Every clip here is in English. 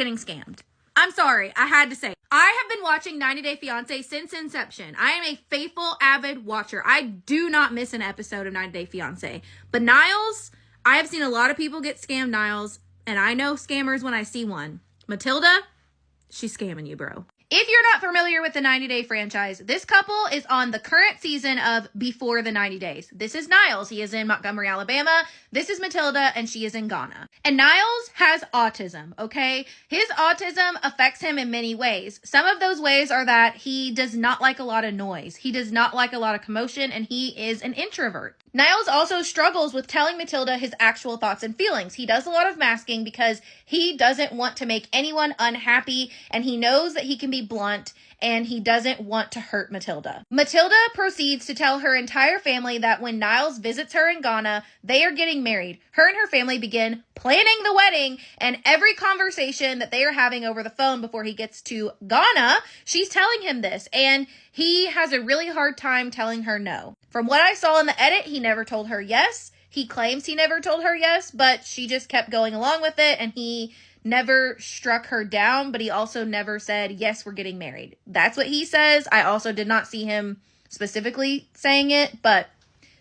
getting scammed. I'm sorry, I had to say. I have been watching 90 Day Fiancé since inception. I am a faithful, avid watcher. I do not miss an episode of 90 Day Fiancé. But Niles, I have seen a lot of people get scammed, Niles, and I know scammers when I see one. Matilda, she's scamming you, bro. If you're not familiar with the 90 Day franchise, this couple is on the current season of Before the 90 Days. This is Niles. He is in Montgomery, Alabama. This is Matilda, and she is in Ghana. And Niles has autism, okay? His autism affects him in many ways. Some of those ways are that he does not like a lot of noise. He does not like a lot of commotion, and he is an introvert. Niles also struggles with telling Matilda his actual thoughts and feelings. He does a lot of masking because he doesn't want to make anyone unhappy, and he knows that he can be blunt, and he doesn't want to hurt Matilda. Matilda proceeds to tell her entire family that when Niles visits her in Ghana, they are getting married. Her and her family begin planning the wedding, and every conversation that they are having over the phone before he gets to Ghana, she's telling him this, and he has a really hard time telling her no. From what I saw in the edit, he never told her yes. He claims he never told her yes, but she just kept going along with it, and he never struck her down, but he also never said, yes, we're getting married. That's what he says. I also did not see him specifically saying it, but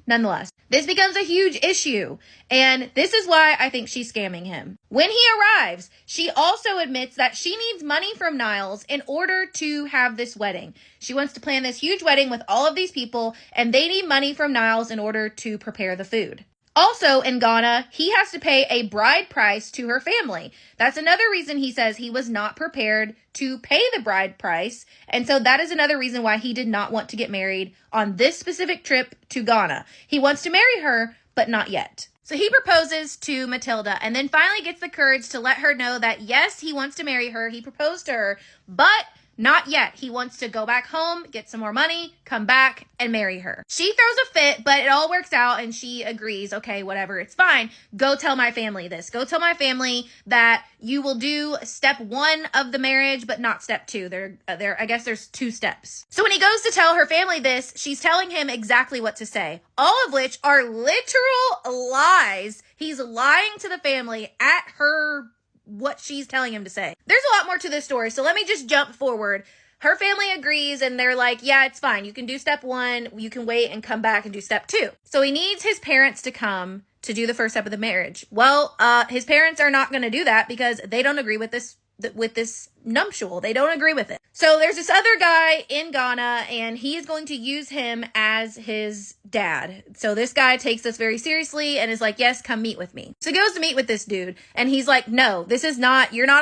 nonetheless, this becomes a huge issue, and this is why I think she's scamming him. When he arrives, she also admits that she needs money from Niles in order to have this wedding. She wants to plan this huge wedding with all of these people, and they need money from Niles in order to prepare the food. Also, in Ghana, he has to pay a bride price to her family. That's another reason he says he was not prepared to pay the bride price. And so that is another reason why he did not want to get married on this specific trip to Ghana. He wants to marry her, but not yet. So he proposes to Matilda and then finally gets the courage to let her know that, yes, he wants to marry her. He proposed to her, but not yet. He wants to go back home, get some more money, come back, and marry her. She throws a fit, but it all works out, and she agrees, okay, whatever, it's fine. Go tell my family this. Go tell my family that you will do step 1 of the marriage, but not step 2. I guess there's 2 steps. So when he goes to tell her family this, she's telling him exactly what to say, all of which are literal lies. He's lying to the family at her what she's telling him to say. There's a lot more to this story, so let me just jump forward. Her family agrees, and they're like, yeah, it's fine. You can do step 1. You can wait and come back and do step 2. So he needs his parents to come to do the first step of the marriage. Well, his parents are not going to do that because they don't agree with this nuptial. They don't agree with it. So there's this other guy in Ghana, and he is going to use him as his dad. So this guy takes this very seriously and is like, yes, come meet with me. So he goes to meet with this dude, and he's like, no, this is not, you're not